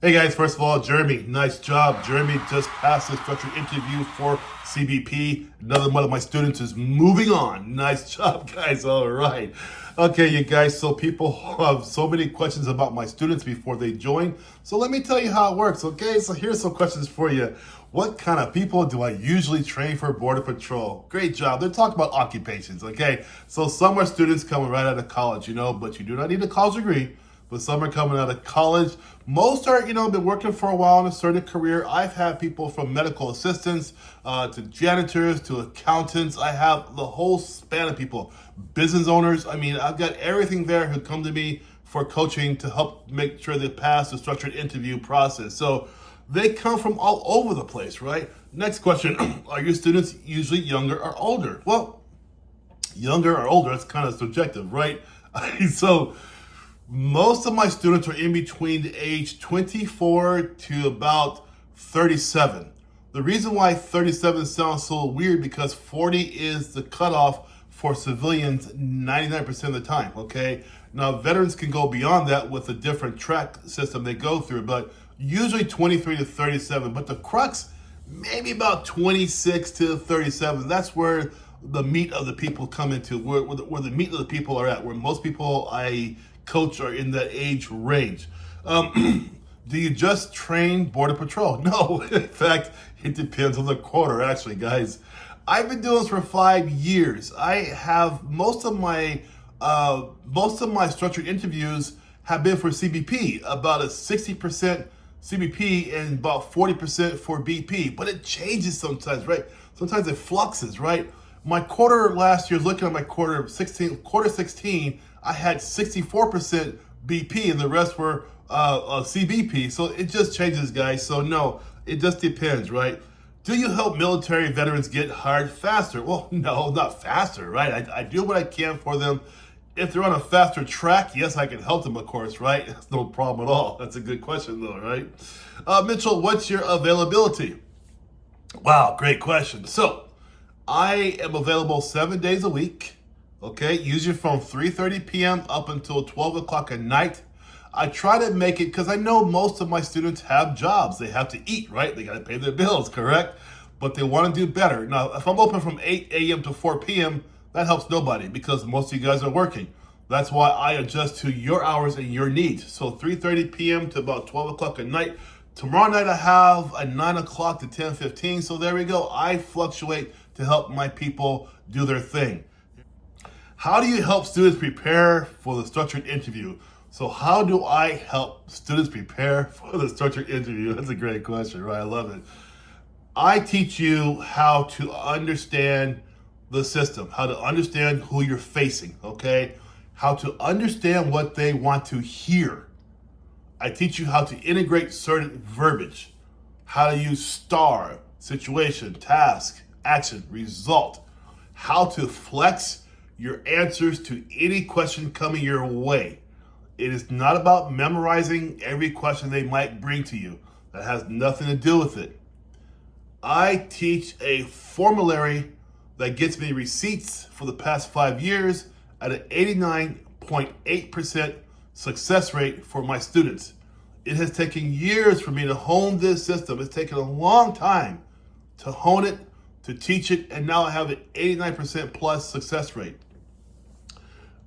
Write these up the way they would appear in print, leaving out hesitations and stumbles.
Hey guys, first of all, Jeremy, nice job. Jeremy just passed the structured interview for CBP. Another one of my students is moving on. Nice job, guys. All right. Okay, you guys, so people have so many questions about my students before they join. So let me tell you how it works, okay? So here's some questions for you. What kind of people do I usually train for Border Patrol? Great job. They're talking about occupations, okay? So some are students coming right out of college, but you do not need a college degree. But some are coming out of college. Most are, been working for a while in a certain career. I've had people from medical assistants to janitors to accountants. I have the whole span of people. Business owners. I've got everything there who come to me for coaching to help make sure they pass the structured interview process. So they come from all over the place, right? Next question. Are your students usually younger or older? Well, younger or older, it's kind of subjective, right? So most of my students are in between the age 24 to about 37. The reason why 37 sounds so weird because 40 is the cutoff for civilians 99% of the time, okay? Now, veterans can go beyond that with a different track system they go through, but usually 23 to 37. But the crux, maybe about 26 to 37. That's where the meat of the people come into, where the meat of the people are at, where most people I coach are in that age range. Do you just train Border Patrol? No, in fact, it depends on the quarter, actually, guys. I've been doing this for 5 years. I have most of my structured interviews have been for CBP, about a 60% CBP and about 40% for BP. But it changes sometimes, right? Sometimes it fluxes, right? My quarter last year, looking at my quarter 16, I had 64% BP and the rest were CBP. So it just changes, guys. So no, it just depends, right? Do you help military veterans get hired faster? Well, no, not faster, right? I do what I can for them. If they're on a faster track, yes, I can help them, of course, right? That's no problem at all. That's a good question, though, right? Mitchell, what's your availability? Wow, great question. So I am available 7 days a week. Okay, usually from 3:30 p.m. up until 12 o'clock at night. I try to make it because I know most of my students have jobs. They have to eat, right? They got to pay their bills, correct? But they want to do better. Now, if I'm open from 8 a.m. to 4 p.m., that helps nobody because most of you guys are working. That's why I adjust to your hours and your needs. So 3:30 p.m. to about 12 o'clock at night. Tomorrow night I have a 9 o'clock to 10:15. So there we go. I fluctuate to help my people do their thing. How do you help students prepare for the structured interview? So how do I help students prepare for the structured interview? That's a great question, right? I love it. I teach you how to understand the system, how to understand who you're facing, okay? How to understand what they want to hear. I teach you how to integrate certain verbiage, how to use STAR, situation, task, action, result, how to flex your answers to any question coming your way. It is not about memorizing every question they might bring to you. That has nothing to do with it. I teach a formulary that gets me receipts for the past 5 years at an 89.8% success rate for my students. It has taken years for me to hone this system. It's taken a long time to hone it, to teach it, and now I have an 89% plus success rate.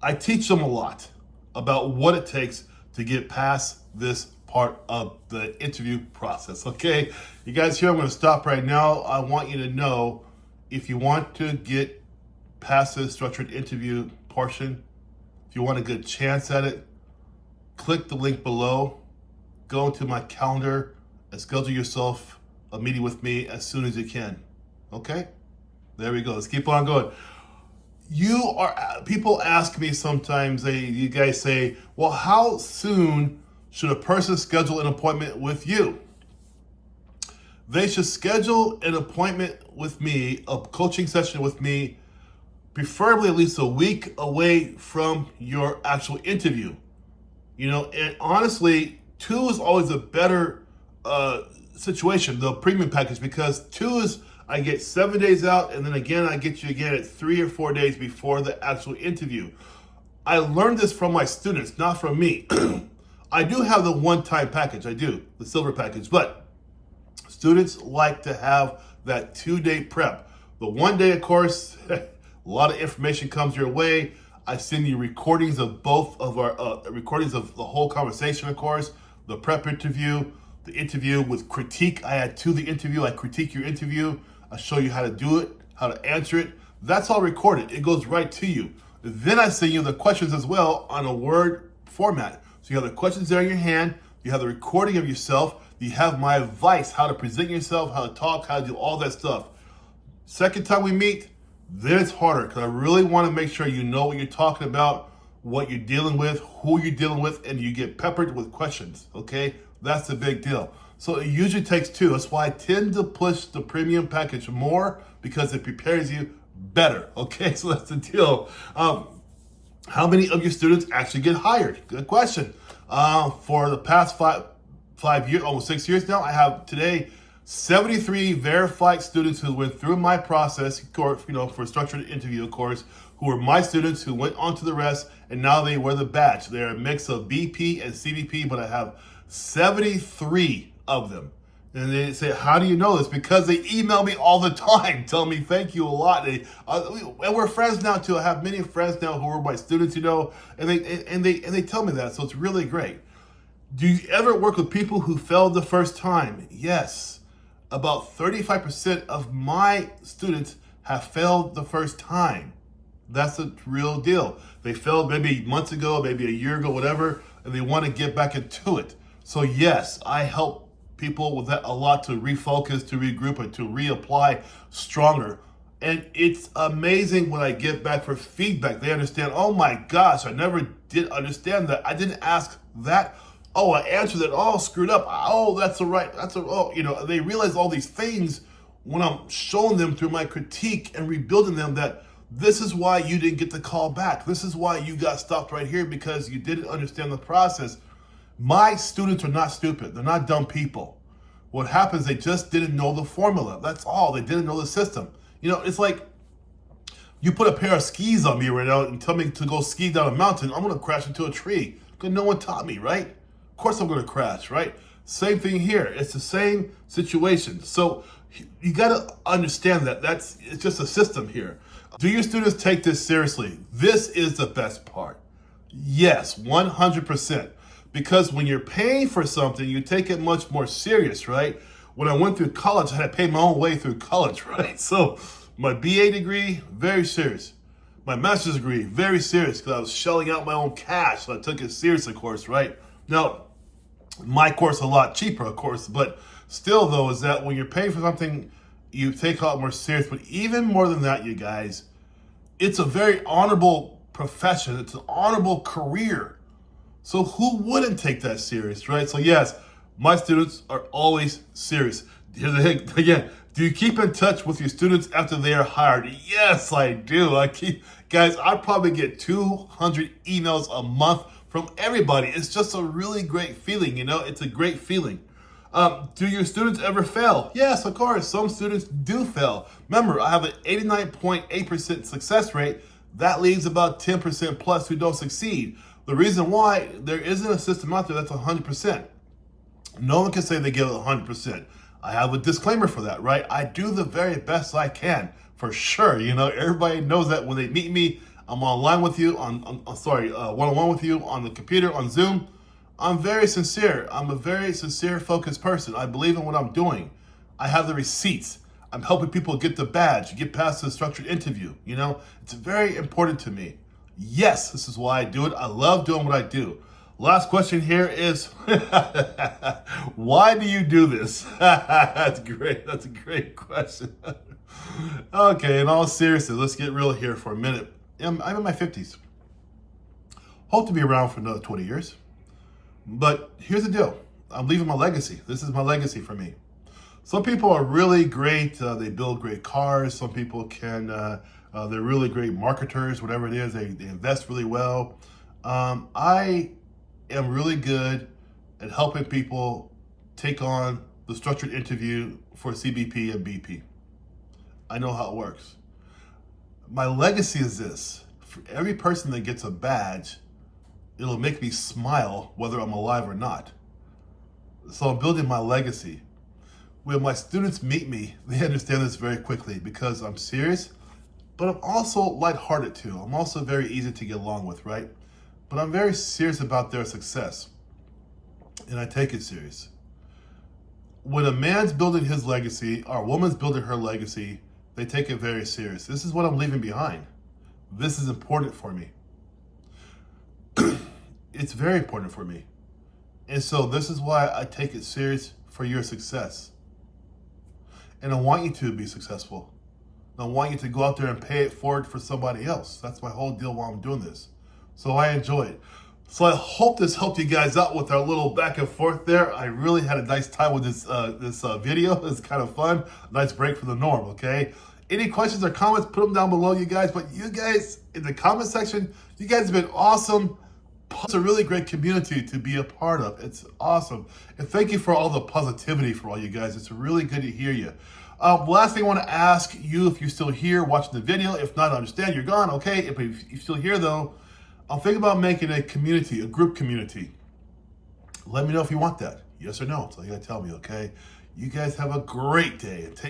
I teach them a lot about what it takes to get past this part of the interview process. Okay, you guys here, I'm going to stop right now. I want you to know if you want to get past the structured interview portion, if you want a good chance at it, click the link below, go into my calendar and schedule yourself a meeting with me as soon as you can. Okay, there we go. Let's keep on going. People ask me sometimes, you guys say, well, how soon should a person schedule an appointment with you? They should schedule an appointment with me, a coaching session with me, preferably at least a week away from your actual interview. And honestly, 2 is always a better situation, the premium package, because 2 is I get 7 days out, and then again, I get you again at 3 or 4 days before the actual interview. I learned this from my students, not from me. I do have the one-time package. I do, the silver package. But students like to have that 2-day prep. The 1 day, of course, a lot of information comes your way. I send you recordings of both of our recordings of the whole conversation, of course, the prep interview, the interview with critique. I add to the interview. I critique your interview. I show you how to do it, how to answer it. That's all recorded. It goes right to you. Then I send you the questions as well on a Word format. So you have the questions there in your hand. You have the recording of yourself. You have my advice, how to present yourself, how to talk, how to do all that stuff. Second time we meet, then it's harder because I really want to make sure you know what you're talking about, what you're dealing with, who you're dealing with, and you get peppered with questions, okay? That's the big deal. So it usually takes 2. That's why I tend to push the premium package more because it prepares you better, okay? So that's the deal. How many of your students actually get hired? Good question. For the past five years, almost 6 years now, I have today 73 verified students who went through my process, for a structured interview, of course, who were my students who went on to the rest, and now they wear the badge. They're a mix of BP and CBP, but I have 73 of them. And they say, how do you know this? Because they email me all the time, tell me thank you a lot. And we're friends now too. I have many friends now who are my students, and they tell me that. So it's really great. Do you ever work with people who failed the first time? Yes. About 35% of my students have failed the first time. That's a real deal. They failed maybe months ago, maybe a year ago, whatever, and they want to get back into it. So yes, I help people with that a lot to refocus, to regroup, and to reapply stronger. And it's amazing when I get back for feedback. They understand, oh my gosh, I never did understand that. I didn't ask that. Oh, I answered it. Oh, screwed up. Oh, that's they realize all these things when I'm showing them through my critique and rebuilding them that this is why you didn't get the call back. This is why you got stopped right here because you didn't understand the process. My students are not stupid. They're not dumb people. What happens, they just didn't know the formula. That's all. They didn't know the system. It's like you put a pair of skis on me right now and tell me to go ski down a mountain. I'm going to crash into a tree because no one taught me, right? Of course I'm going to crash, right? Same thing here. It's the same situation. So you got to understand that it's just a system here. Do your students take this seriously? This is the best part. Yes, 100%. Because when you're paying for something, you take it much more serious, right? When I went through college, I had to pay my own way through college, right? So my BA degree, very serious. My master's degree, very serious because I was shelling out my own cash. So I took it serious, of course, right? Now, my course a lot cheaper, of course, but still, though, is that when you're paying for something, you take it out more serious. But even more than that, you guys, it's a very honorable profession. It's an honorable career. So who wouldn't take that serious, right? So yes, my students are always serious. Here's the thing, again, do you keep in touch with your students after they are hired? Yes, I do. Guys, I probably get 200 emails a month from everybody. It's just a really great feeling, It's a great feeling. Do your students ever fail? Yes, of course. Some students do fail. Remember, I have an 89.8% success rate. That leaves about 10% plus who don't succeed. The reason why, there isn't a system out there that's 100%. No one can say they give it 100%. I have a disclaimer for that, right? I do the very best I can, for sure. Everybody knows that when they meet me, I'm online with you, one-on-one with you on the computer, on Zoom. I'm very sincere. I'm a very sincere, focused person. I believe in what I'm doing. I have the receipts. I'm helping people get the badge, get past the structured interview. It's very important to me. Yes, this is why I do it. I love doing what I do. Last question here is, why do you do this? That's great. That's a great question. Okay, in all seriousness, let's get real here for a minute. I'm in my 50s. Hope to be around for another 20 years. But here's the deal. I'm leaving my legacy. This is my legacy for me. Some people are really great. They build great cars. Some people they're really great marketers, whatever it is. They invest really well. I am really good at helping people take on the structured interview for CBP and BP. I know how it works. My legacy is this. For every person that gets a badge, It'll make me smile whether I'm alive or not. So I'm building my legacy. When my students meet me, they understand this very quickly because I'm serious, but I'm also lighthearted too. I'm also very easy to get along with, right? But I'm very serious about their success, and I take it serious. When a man's building his legacy, or a woman's building her legacy, they take it very serious. This is what I'm leaving behind. This is important for me. It's very important for me. And so this is why I take it serious for your success. And I want you to be successful. I want you to go out there and pay it forward for somebody else. That's my whole deal while I'm doing this. So I enjoy it. So I hope this helped you guys out with our little back and forth there. I really had a nice time with this video. It's kind of fun. Nice break from the norm, okay? Any questions or comments, put them down below, you guys. But you guys, in the comment section, you guys have been awesome. It's a really great community to be a part of. It's awesome. And thank you for all the positivity for all you guys. It's really good to hear you. Last thing I want to ask you, if you're still here watching the video, if not, I understand you're gone, okay? If you're still here though, I'm thinking about making a community, a group community. Let me know if you want that. Yes or no. That's all you gotta tell me, okay? You guys have a great day and take